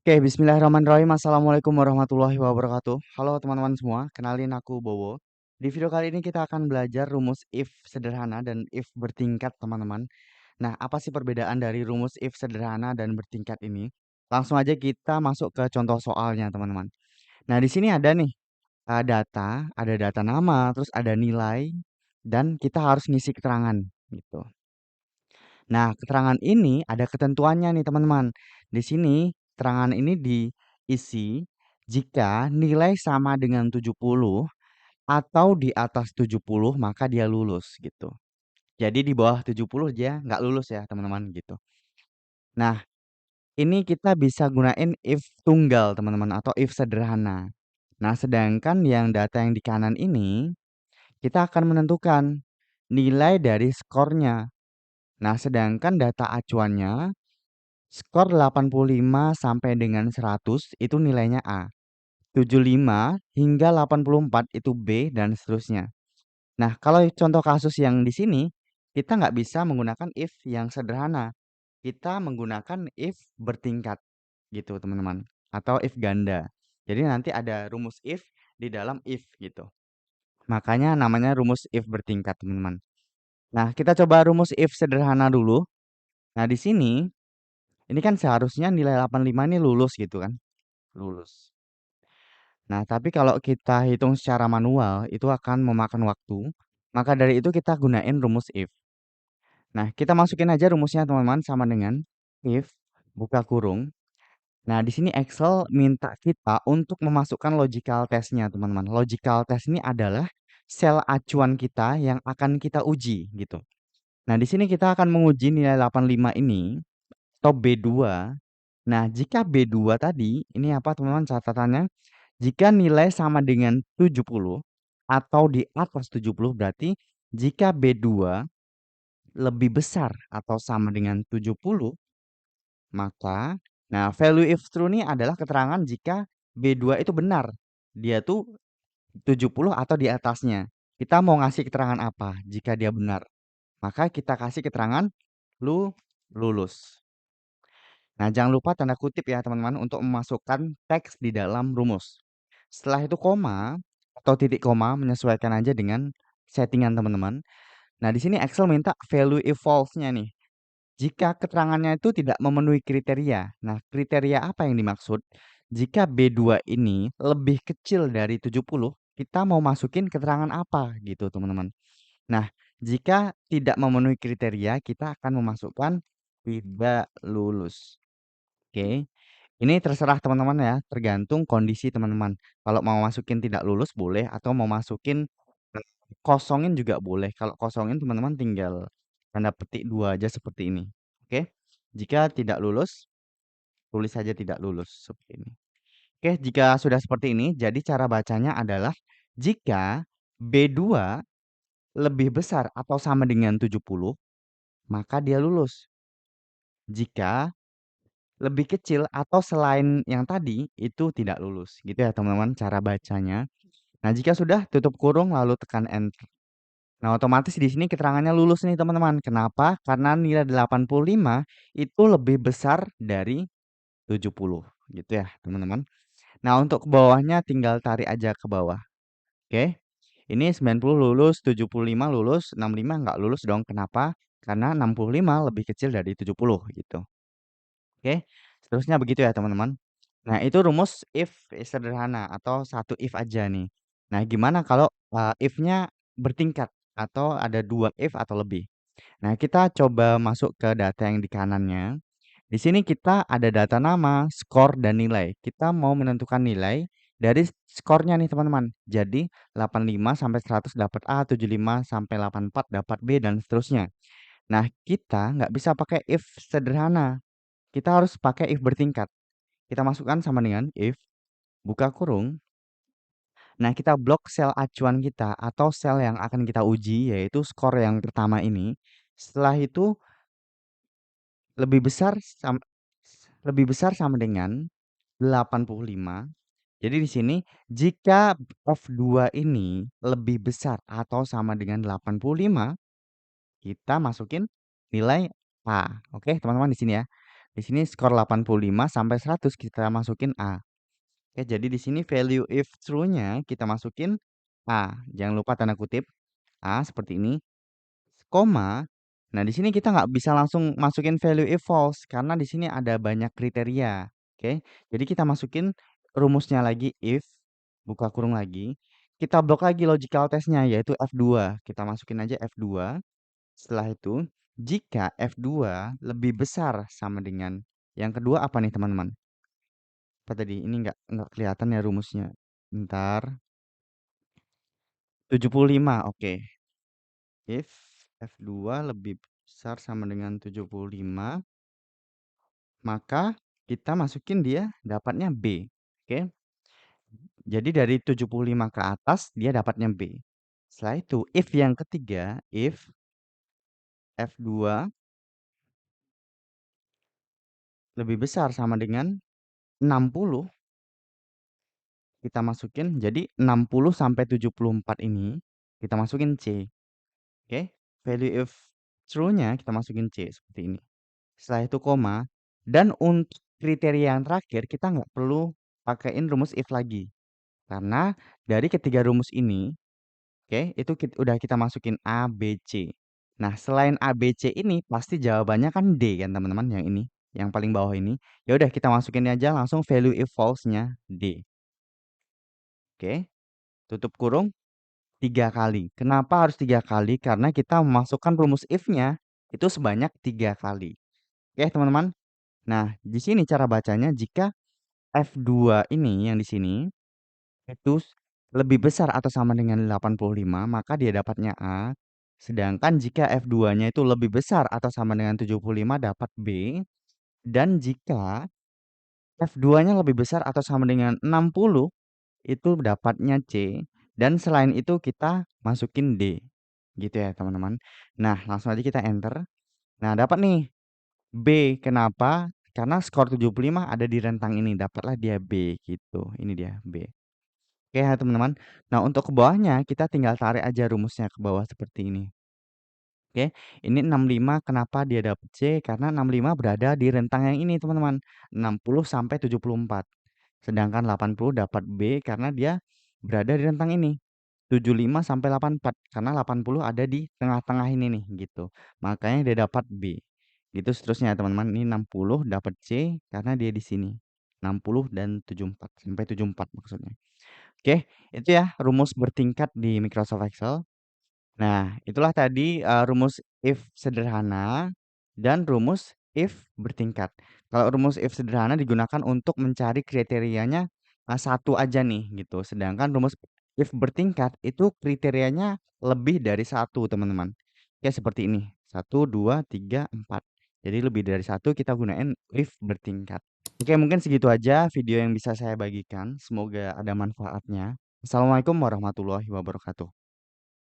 Oke, bismillahirrahmanirrahim. Assalamualaikum warahmatullahi wabarakatuh. Halo teman-teman semua, kenalin aku Bowo. Di video kali ini kita akan belajar rumus if sederhana dan if bertingkat, teman-teman. Nah, apa sih perbedaan dari rumus if sederhana dan bertingkat ini? Langsung aja kita masuk ke contoh soalnya, teman-teman. Nah, di sini ada nih ada data nama, terus ada nilai, dan kita harus ngisi keterangan gitu. Nah, keterangan ini ada ketentuannya nih, teman-teman. Di sini keterangan ini diisi jika nilai sama dengan 70 atau di atas 70 maka dia lulus gitu. Jadi di bawah 70 dia nggak lulus ya, teman-teman gitu. Nah, ini kita bisa gunain if tunggal, teman-teman, atau if sederhana. Nah, sedangkan yang data yang di kanan ini kita akan menentukan nilai dari skornya. Nah, sedangkan data acuannya skor 85 sampai dengan 100 itu nilainya A. 75 hingga 84 itu B dan seterusnya. Nah, kalau contoh kasus yang di sini, kita nggak bisa menggunakan if yang sederhana. Kita menggunakan if bertingkat gitu, teman-teman. Atau if ganda. Jadi nanti ada rumus if di dalam if gitu. Makanya namanya rumus if bertingkat, teman-teman. Nah, kita coba rumus if sederhana dulu. Nah, di sini ini kan seharusnya nilai 85 ini lulus gitu kan. Lulus. Nah, tapi kalau kita hitung secara manual itu akan memakan waktu. Maka dari itu kita gunain rumus if. Nah, kita masukin aja rumusnya, teman-teman, sama dengan if buka kurung. Nah, di sini Excel minta kita untuk memasukkan logical testnya, teman-teman. Logical test ini adalah sel acuan kita yang akan kita uji gitu. Nah, di sini kita akan menguji nilai 85 ini atau B2. Nah, jika B2 tadi, ini apa, teman-teman, catatannya? Jika nilai sama dengan 70 atau di atas 70 berarti jika B2 lebih besar atau sama dengan 70, maka value if true ini adalah keterangan jika B2 itu benar. Dia tuh 70 atau di atasnya. Kita mau ngasih keterangan apa jika dia benar? Maka kita kasih keterangan lu lulus. Nah, jangan lupa tanda kutip ya, teman-teman, untuk memasukkan teks di dalam rumus. Setelah itu koma atau titik koma menyesuaikan aja dengan settingan teman-teman. Nah, di sini Excel minta value if false-nya nih. Jika keterangannya itu tidak memenuhi kriteria. Nah, kriteria apa yang dimaksud? Jika B2 ini lebih kecil dari 70, kita mau masukin keterangan apa gitu, teman-teman. Nah, jika tidak memenuhi kriteria, kita akan memasukkan tidak lulus. Oke. Ini terserah teman-teman ya, tergantung kondisi teman-teman. Kalau mau masukin tidak lulus boleh atau mau masukin kosongin juga boleh. Kalau kosongin teman-teman tinggal tanda petik dua aja seperti ini. Oke. Jika tidak lulus, tulis saja tidak lulus seperti ini. Oke, jika sudah seperti ini, jadi cara bacanya adalah jika B2 lebih besar atau sama dengan 70, maka dia lulus. Jika lebih kecil atau selain yang tadi itu tidak lulus. Gitu ya, teman-teman, cara bacanya. Nah, jika sudah tutup kurung lalu tekan enter. Nah, otomatis di sini keterangannya lulus nih, teman-teman. Kenapa? Karena nilai 85 itu lebih besar dari 70. Gitu ya, teman-teman. Nah, untuk ke bawahnya tinggal tarik aja ke bawah. Oke. Ini 90 lulus, 75 lulus, 65 nggak lulus dong. Kenapa? Karena 65 lebih kecil dari 70 gitu. Oke. Seterusnya begitu ya, teman-teman. Nah, itu rumus if sederhana atau satu if aja nih. Nah, gimana kalau if-nya bertingkat atau ada dua if atau lebih? Nah, kita coba masuk ke data yang di kanannya. Di sini kita ada data nama, skor, dan nilai. Kita mau menentukan nilai dari skornya nih, teman-teman. Jadi 85 sampai 100 dapat A, 75 sampai 84 dapat B, dan seterusnya. Nah, kita nggak bisa pakai if sederhana. Kita harus pakai if bertingkat. Kita masukkan sama dengan if buka kurung. Nah, kita blok sel acuan kita atau sel yang akan kita uji, yaitu skor yang pertama ini. Setelah itu lebih besar lebih besar sama dengan 85. Jadi di sini jika F2 ini lebih besar atau sama dengan 85, kita masukin nilai A. Oke, teman-teman, di sini ya. Di sini skor 85 sampai 100 kita masukin A. Oke, jadi di sini value if true-nya kita masukin A. Jangan lupa tanda kutip A seperti ini, koma. Nah, di sini kita nggak bisa langsung masukin value if false karena di sini ada banyak kriteria. Oke, jadi kita masukin rumusnya lagi if, buka kurung lagi. Kita blok lagi logical testnya yaitu F2. Kita masukin aja F2. Setelah itu, jika F2 lebih besar sama dengan yang kedua apa nih teman-teman? Apa tadi? Ini nggak kelihatan ya rumusnya. Bentar. 75, oke. If F2 lebih besar sama dengan 75, maka kita masukin dia dapatnya B. Oke. Jadi dari 75 ke atas dia dapatnya B. Setelah itu, if yang ketiga, if F2 lebih besar sama dengan 60, kita masukin jadi 60 sampai 74 ini kita masukin C. Oke. Value if true-nya kita masukin C seperti ini. Setelah itu koma, dan untuk kriteria yang terakhir kita nggak perlu pakaiin rumus if lagi. Karena dari ketiga rumus ini, oke, itu udah kita masukin A, B, C. Nah, selain A, B, C ini pasti jawabannya kan D kan teman-teman, yang ini, yang paling bawah ini. Ya udah kita masukin aja langsung value if false-nya D. Oke, tutup kurung 3 kali. Kenapa harus 3 kali? Karena kita memasukkan rumus if-nya itu sebanyak 3 kali. Oke, teman-teman. Nah, di sini cara bacanya jika F2 ini yang di sini itu lebih besar atau sama dengan 85, maka dia dapatnya A. Sedangkan jika F2-nya itu lebih besar atau sama dengan 75 dapat B. Dan jika F2-nya lebih besar atau sama dengan 60 itu dapatnya C. Dan selain itu kita masukin D. Gitu ya teman-teman. Nah, langsung aja kita enter. Nah, dapat nih B. Kenapa? Karena skor 75 ada di rentang ini. Dapatlah dia B gitu. Ini dia B. Oke ya teman-teman. Nah, untuk ke bawahnya kita tinggal tarik aja rumusnya ke bawah seperti ini. Oke, ini 65 kenapa dia dapat C? Karena 65 berada di rentang yang ini teman-teman. 60 sampai 74. Sedangkan 80 dapat B karena dia berada di rentang ini. 75 sampai 84 karena 80 ada di tengah-tengah ini nih gitu. Makanya dia dapat B. Gitu seterusnya teman-teman. Ini 60 dapat C karena dia di sini. 60 dan 74 sampai 74 maksudnya. Oke, itu ya rumus bertingkat di Microsoft Excel. Nah, itulah tadi rumus if sederhana dan rumus if bertingkat. Kalau rumus if sederhana digunakan untuk mencari kriterianya satu aja nih gitu. Sedangkan rumus if bertingkat itu kriterianya lebih dari satu teman-teman. Ya seperti ini. 1, 2, 3, 4. Jadi lebih dari satu kita gunain if bertingkat. Oke, mungkin segitu aja video yang bisa saya bagikan. Semoga ada manfaatnya. Assalamualaikum warahmatullahi wabarakatuh.